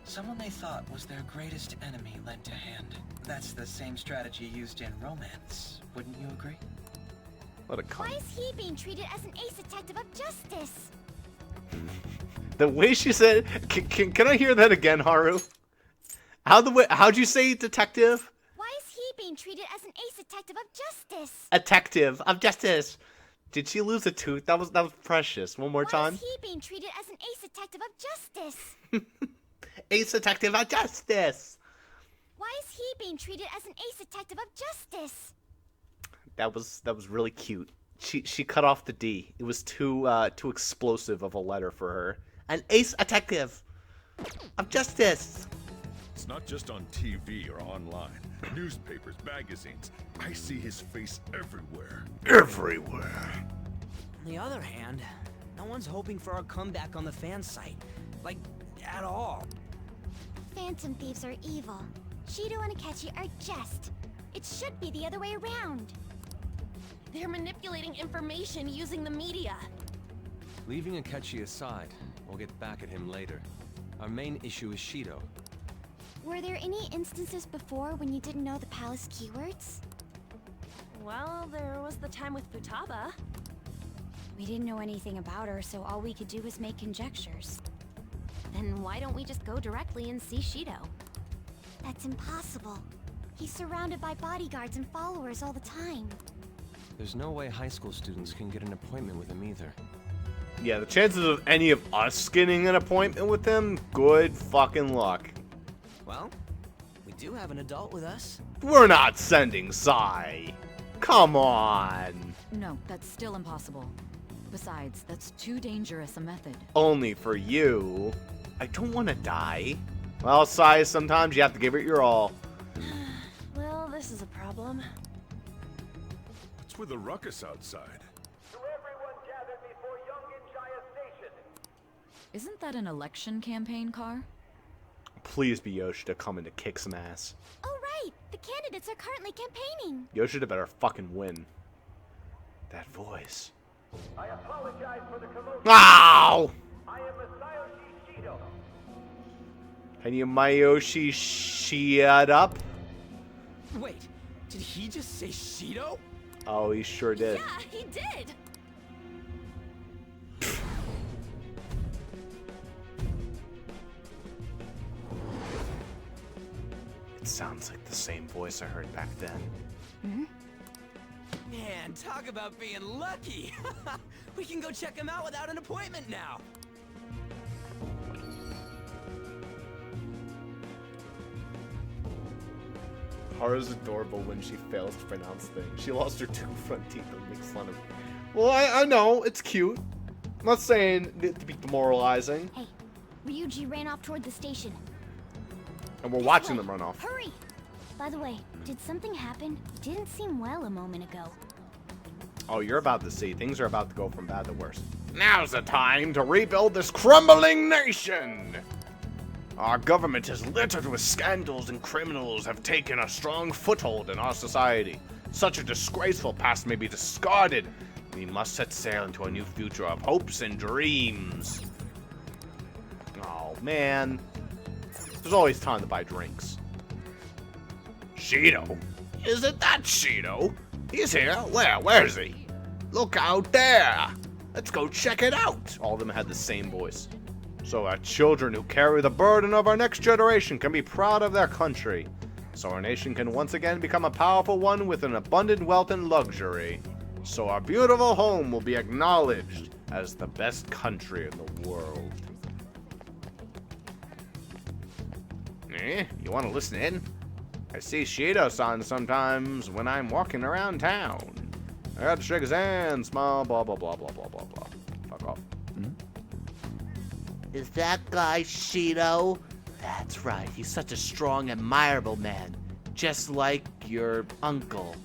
someone they thought was their greatest enemy lent a hand. That's the same strategy used in romance, wouldn't you agree? What a cunt. Why is he being treated as an ace detective of justice? The way she said, can I hear that again, Haru? How'd you say detective? Why is he being treated as an ace detective of justice? A detective of justice. Did she lose a tooth? That was precious. One more time. Why is he being treated as an ace detective of justice? Ace detective of justice. Why is he being treated as an ace detective of justice? That was really cute. She cut off the D. It was too explosive of a letter for her. An ace detective of justice. It's not just on TV or online. Newspapers, magazines. I see his face everywhere. Everywhere. On the other hand, no one's hoping for our comeback on the fan site. Like, at all. Phantom thieves are evil. Shido and Akechi are just. It should be the other way around. They're manipulating information using the media. Leaving Akechi aside, we'll get back at him later. Our main issue is Shido. Were there any instances before when you didn't know the palace keywords? Well, there was the time with Futaba. We didn't know anything about her, so all we could do was make conjectures. Then why don't we just go directly and see Shido? That's impossible. He's surrounded by bodyguards and followers all the time. There's no way high school students can get an appointment with him either. Yeah, the chances of any of us getting an appointment with him, good fucking luck. Well, we do have an adult with us. We're not sending Sai. Come on. No, that's still impossible. Besides, that's too dangerous a method. Only for you. I don't want to die. Well, Sai, sometimes you have to give it your all. Well, this is a problem. What's with the ruckus outside? To everyone gathered before Youngin Jaya Station. Isn't that an election campaign car? Please be Yoshida coming to kick some ass. Oh right, the candidates are currently campaigning. Yoshida better fucking win. That voice. I apologize for the commotion. Ow! I am Masayoshi Shido. Can you Mayoshi shut up? Wait, did he just say Shido? Oh, he sure did. Yeah, he did! It sounds like the same voice I heard back then. Man, talk about being lucky! We can go check him out without an appointment now! Haru's adorable when she fails to pronounce things. She lost her 2 front teeth and makes fun of it. Well, I know, it's cute. I'm not saying it to be demoralizing. Hey, Ryuji ran off toward the station. And we're watching them run off. Hurry! By the way, did something happen? Didn't seem well a moment ago. Oh, you're about to see. Things are about to go from bad to worse. Now's the time to rebuild this crumbling nation! Our government is littered with scandals and criminals have taken a strong foothold in our society. Such a disgraceful past may be discarded. We must set sail into a new future of hopes and dreams. Oh, man. There's always time to buy drinks. Shido? Is it that Shido? He's here. Where is he? Look out there. Let's go check it out. All of them had the same voice. So our children who carry the burden of our next generation can be proud of their country. So our nation can once again become a powerful one with an abundant wealth and luxury. So our beautiful home will be acknowledged as the best country in the world. You want to listen in? I see Shido-san sometimes when I'm walking around town. I got to shake his hand, smile, blah, blah, blah, blah, blah, blah, blah. Fuck off. Is that guy Shido? That's right. He's such a strong, admirable man. Just like your uncle.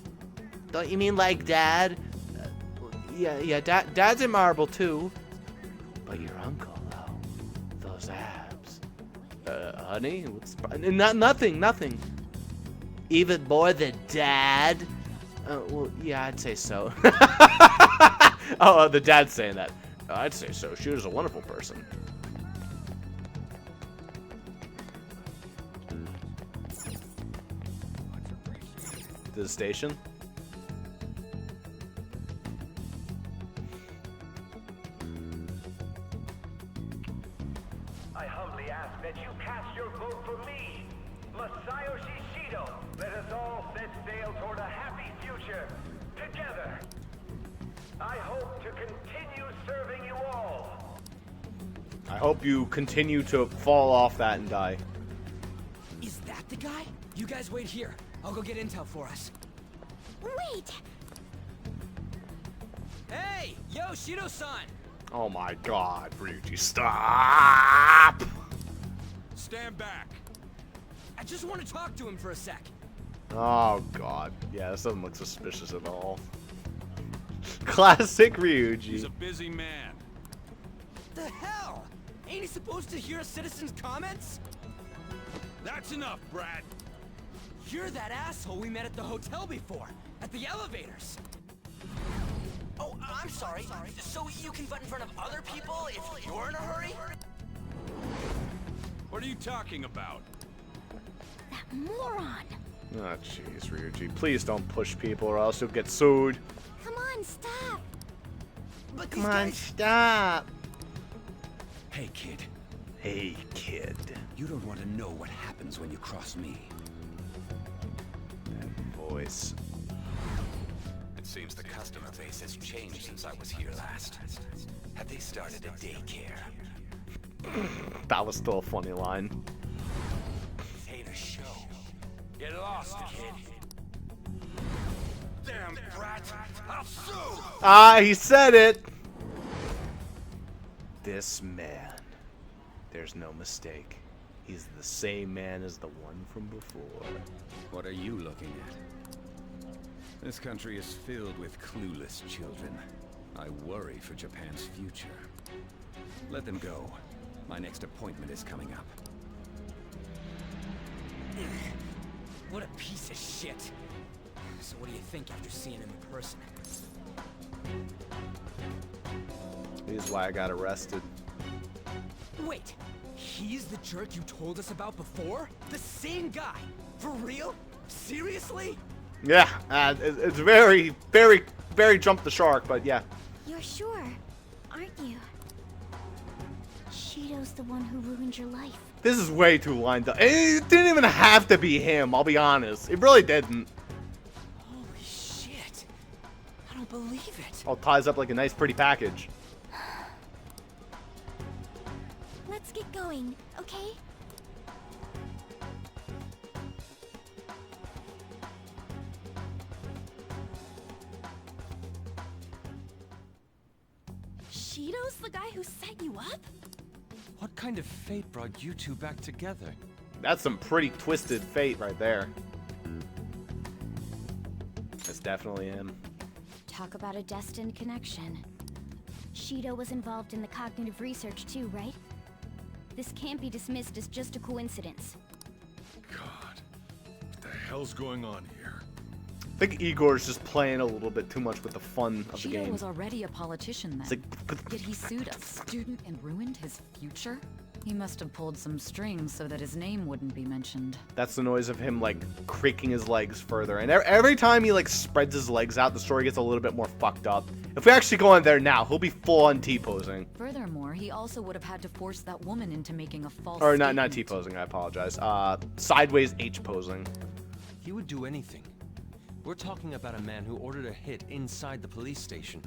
Don't you mean like Dad? Yeah, Dad's admirable too. But your uncle, though. Those abs. Honey? Nothing. Even more than Dad? Well, yeah, I'd say so. Oh, the dad's saying that. I'd say so. She was a wonderful person. To the station. I humbly ask that you cast your vote for me, Masayoshi Shido. Let us all set sail toward a happy future, together. I hope to continue serving you all. I hope you continue to fall off that and die. Is that the guy? You guys wait here. I'll go get intel for us. Wait! Hey! Yo, Shido-san! Oh my god, Ryuji, stop! Stand back. I just want to talk to him for a sec. Oh god. Yeah, this doesn't look suspicious at all. Classic Ryuji. He's a busy man. The hell? Ain't he supposed to hear a citizen's comments? That's enough, Brad. You're that asshole we met at the hotel before, at the elevators. Oh, I'm sorry. So you can butt in front of other people if you're in a hurry? What are you talking about? That moron! Oh jeez, Ryuji. Please don't push people or else you'll get sued. Come on, stop! But Come on, stop! Hey, kid. Hey, kid. You don't want to know what happens when you cross me. That voice. It seems the customer base has changed since I was here last. Have they started a daycare? That was still a funny line. Ain't a show. Get lost, kid. Damn brat! I'll sue! Ah, he said it! This man. There's no mistake. He's the same man as the one from before. What are you looking at? This country is filled with clueless children. I worry for Japan's future. Let them go. My next appointment is coming up. What a piece of shit. So what do you think after seeing him in person? This is why I got arrested. Wait, he's the jerk you told us about before? The same guy? For real? Seriously? Yeah, it's very, very, very jump the shark, but yeah. You're sure, aren't you? Shido's the one who ruined your life. This is way too lined up. It didn't even have to be him, I'll be honest. It really didn't. Holy shit. I don't believe it. All ties up like a nice pretty package. Let's get going, okay? Shido's the guy who set you up? What kind of fate brought you two back together? That's some pretty twisted fate right there. That's definitely him. Talk about a destined connection. Shido was involved in the cognitive research too, right? This can't be dismissed as just a coincidence. God, what the hell's going on here? I think Igor's just playing a little bit too much with the fun of the Shido game. was already a politician then. It's like, Yet he sued a student and ruined his future? He must have pulled some strings so that his name wouldn't be mentioned. that's the noise of him like creaking his legs further. And every time he like spreads his legs out, the story gets a little bit more fucked up. If we actually go in there now, he'll be full on T-posing. Furthermore, he also would have had to force that woman into making a false Or statement. not T-posing, I apologize. Sideways H-posing. He would do anything. We're talking about a man who ordered a hit inside the police station.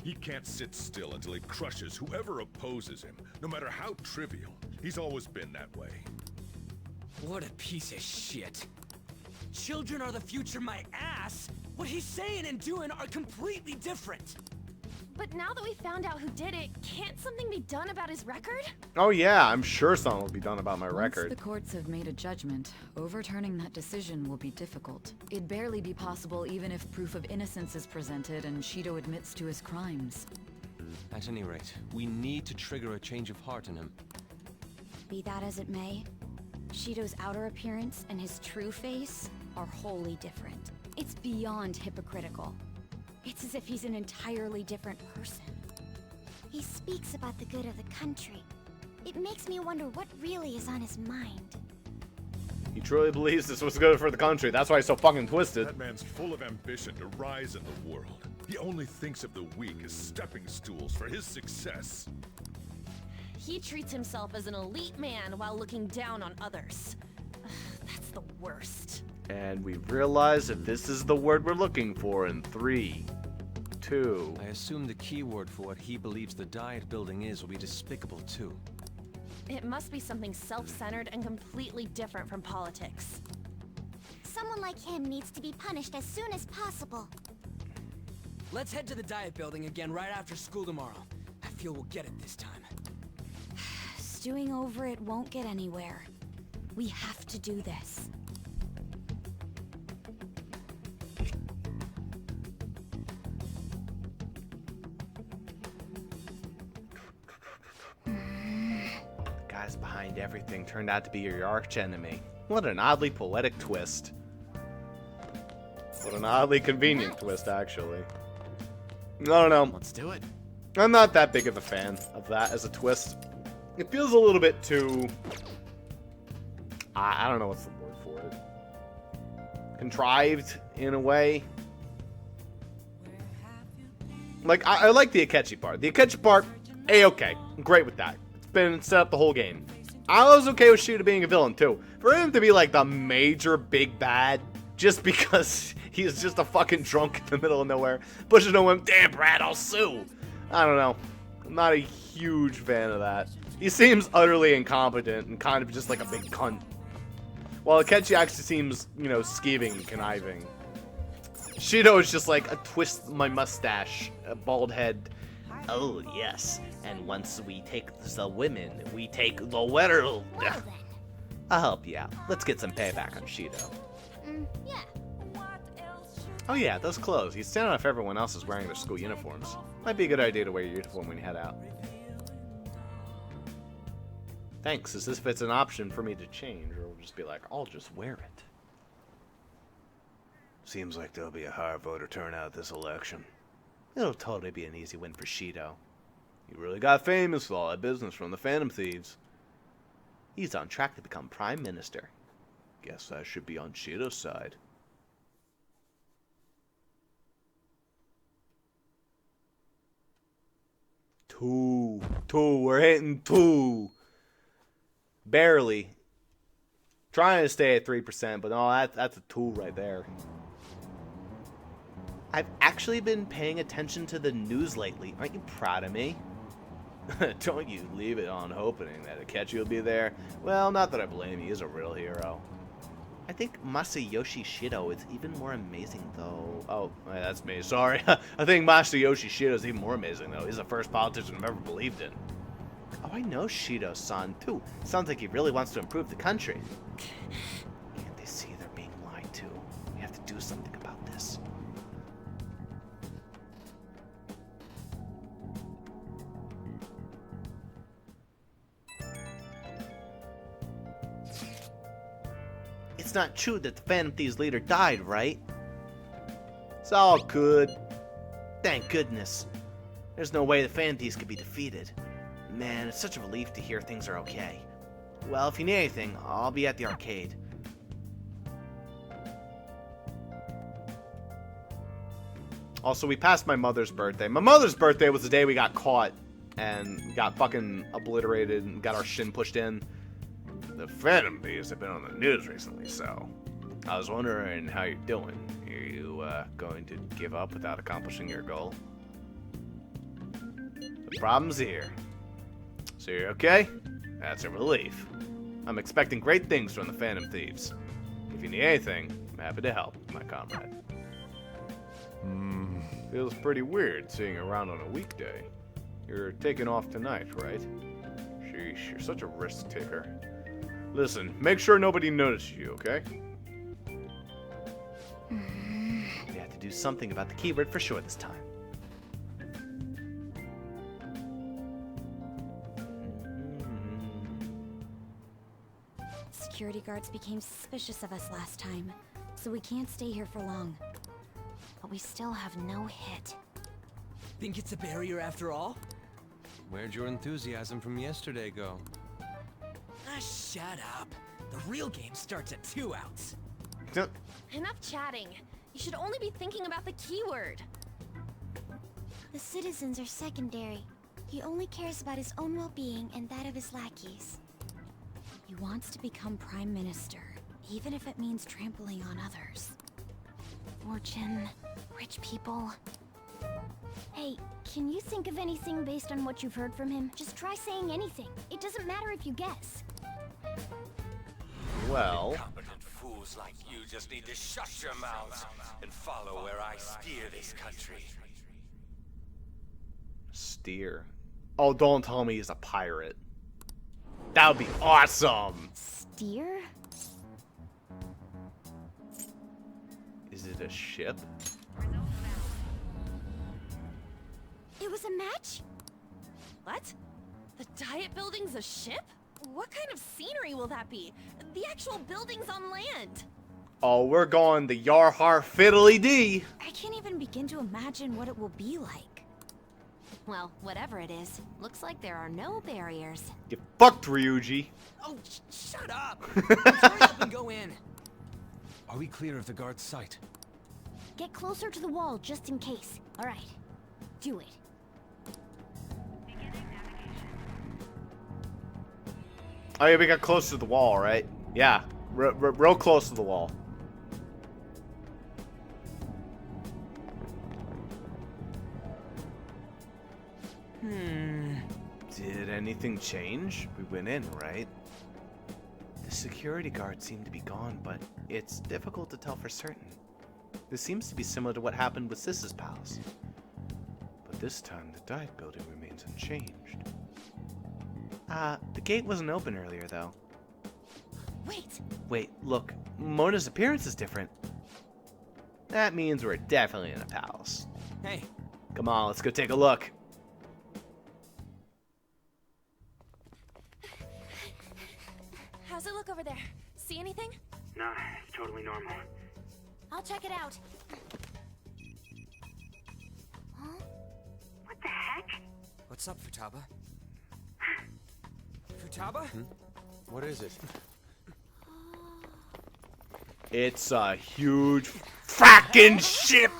He can't sit still until he crushes whoever opposes him, no matter how trivial. He's always been that way. What a piece of shit. Children are the future, my ass! What he's saying and doing are completely different! But now that we found out who did it, can't something be done about his record? Oh yeah, I'm sure something will be done about my Once record. the courts have made a judgment, overturning that decision will be difficult. It'd barely be possible even if proof of innocence is presented and Shido admits to his crimes. At any rate, we need to trigger a change of heart in him. Be that as it may, Shido's outer appearance and his true face are wholly different. It's beyond hypocritical. It's as if he's an entirely different person. He speaks about the good of the country. It makes me wonder what really is on his mind. He truly believes this was good for the country. That's why he's so fucking twisted. That man's full of ambition to rise in the world. He only thinks of the weak as stepping stools for his success. He treats himself as an elite man while looking down on others. Ugh, that's the worst. And we realize that this is the word we're looking for in 3, 2. I assume the key word for what he believes the diet building is will be despicable too. It must be something self-centered and completely different from politics. Someone like him needs to be punished as soon as possible. Let's head to the diet building again right after school tomorrow. I feel we'll get it this time. Stewing over it won't get anywhere. We have to do this. Guys behind everything turned out to be your arch enemy. What an oddly poetic twist. What an oddly convenient twist, actually. I don't know. Let's do it. I'm not that big of a fan of that as a twist. It feels a little bit too... I don't know what's the word for it. Contrived, in a way. Like, I like the Akechi part. The Akechi part, A-okay. I'm great with that. It's been set up the whole game. I was okay with Shido being a villain, too. For him to be, like, the major big bad, just because he's just a fucking drunk in the middle of nowhere, pushing to him, damn, Brad, I'll sue. I don't know. I'm not a huge fan of that. He seems utterly incompetent and kind of just like a big cunt. While Akechi actually seems, you know, scheming and conniving. Shido is just like a twist my mustache, a bald head. Oh, yes. And once we take the women, we take the world. Well then. I'll help you out. Let's get some payback on Shido. Yeah. Oh yeah, those clothes. He's standing off everyone else is wearing their school uniforms. Might be a good idea to wear your uniform when you head out. Thanks, as if it's an option for me to change, or we'll just be like, I'll just wear it. Seems like there'll be a higher voter turnout this election. It'll totally be an easy win for Shido. He really got famous with all that business from the Phantom Thieves. He's on track to become Prime Minister. Guess I should be on Shido's side. Two. We're hitting 2. Barely. Trying to stay at 3%, but no, that's a 2 right there. I've actually been paying attention to the news lately. Aren't you proud of me? Don't you leave it on hoping that Akechi will be there. Well, not that I blame you. He's a real hero. I think Masayoshi Shido is even more amazing, though. Oh, that's me. Sorry. I think Masayoshi Shido is even more amazing, though. He's the first politician I've ever believed in. Oh, I know Shido's son, too. Sounds like he really wants to improve the country. Can't they see they're being lied to? We have to do something about this. It's not true that the Phantom Thieves leader died, right? It's all good. Thank goodness. There's no way the Phantom Thieves could be defeated. Man, it's such a relief to hear things are okay. Well, if you need anything, I'll be at the arcade. Also, we passed my mother's birthday. My mother's birthday was the day we got caught and got fucking obliterated and got our shin pushed in. The Phantom Thieves have been on the news recently, so I was wondering how you're doing. Are you going to give up without accomplishing your goal? The problem's here. So you're okay? That's a relief. I'm expecting great things from the Phantom Thieves. If you need anything, I'm happy to help, my comrade. Feels pretty weird seeing you around on a weekday. You're taking off tonight, right? Sheesh, you're such a risk taker. Listen, make sure nobody notices you, okay? We have to do something about the keyword for sure this time. Security guards became suspicious of us last time, so we can't stay here for long. But we still have no hit. Think it's a barrier after all? Where'd your enthusiasm from yesterday go? Ah, shut up. The real game starts at 2 outs. Enough chatting. You should only be thinking about the keyword. The citizens are secondary. He only cares about his own well-being and that of his lackeys. He wants to become Prime Minister, even if it means trampling on others. Fortune, rich people. Hey, can you think of anything based on what you've heard from him? Just try saying anything. It doesn't matter if you guess. Well... Incompetent fools like you just need to shut your mouths and follow where I steer this country. Steer. Oh, don't tell me he's a pirate. That would be awesome! Steer? Is it a ship? It was a match? What? The Diet Building's a ship? What kind of scenery will that be? The actual building's on land. Oh, we're going the Yarhar Fiddly Dee! I can't even begin to imagine what it will be like. Well, whatever it is, looks like there are no barriers. Get fucked, Ryuji! Oh, shut up! Let's hurry up and go in. Are we clear of the guard's sight? Get closer to the wall just in case. Alright, do it. Oh yeah, we got close to the wall, right? Yeah, real close to the wall. Did anything change? We went in, right? The security guards seem to be gone, but it's difficult to tell for certain. This seems to be similar to what happened with Sis's palace. But this time, the Diet Building remains unchanged. The gate wasn't open earlier, though. Wait, look. Mona's appearance is different. That means we're definitely in a palace. Hey. Come on, let's go take a look. How's it look over there? See anything? Nah, it's totally normal. I'll check it out. Huh? What the heck? What's up, Futaba? Futaba? What is it? It's a huge frackin' ship!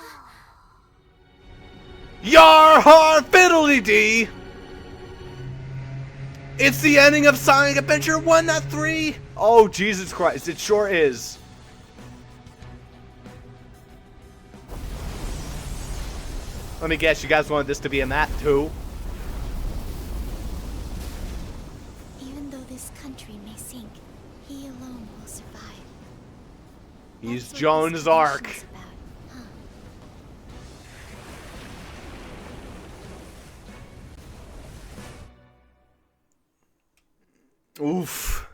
Yarhar Fiddly Dee! It's the ending of Sonic Adventure 1, not 3! Oh, Jesus Christ, it sure is. Let me guess, you guys wanted this to be a map too? Even though this country may sink, he alone will survive. He's Joan's Arc. Oof.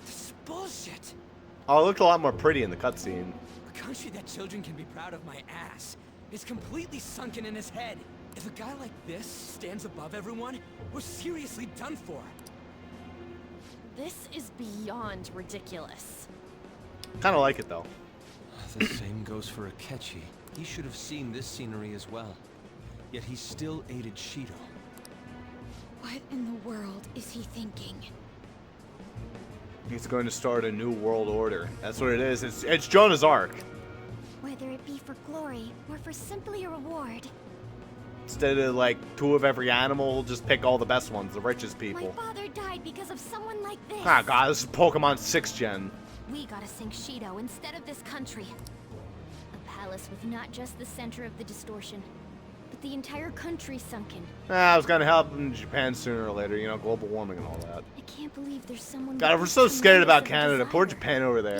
This is bullshit. Oh, it looked a lot more pretty in the cutscene. A country that children can be proud of my ass is completely sunken in his head. If a guy like this stands above everyone, we're seriously done for. This is beyond ridiculous. Kinda like it though. The same goes for Akechi. He should have seen this scenery as well. Yet he still aided Shido. What in the world is he thinking? He's going to start a new world order. That's what it is. It's Jonah's Arc. Whether it be for glory or for simply a reward. Instead of like 2 of every animal, we'll just pick all the best ones, the richest My people. father died because of someone like this. Ah, God, this is Pokemon 6th Gen. We gotta sink Shido instead of this country. A palace with not just the center of the distortion, but the entire country's sunken. I was gonna help in Japan sooner or later, you know, global warming and all that. I can't believe there's someone. God, with we're this so scared tremendous about of a Canada. Poor desire. Japan over there.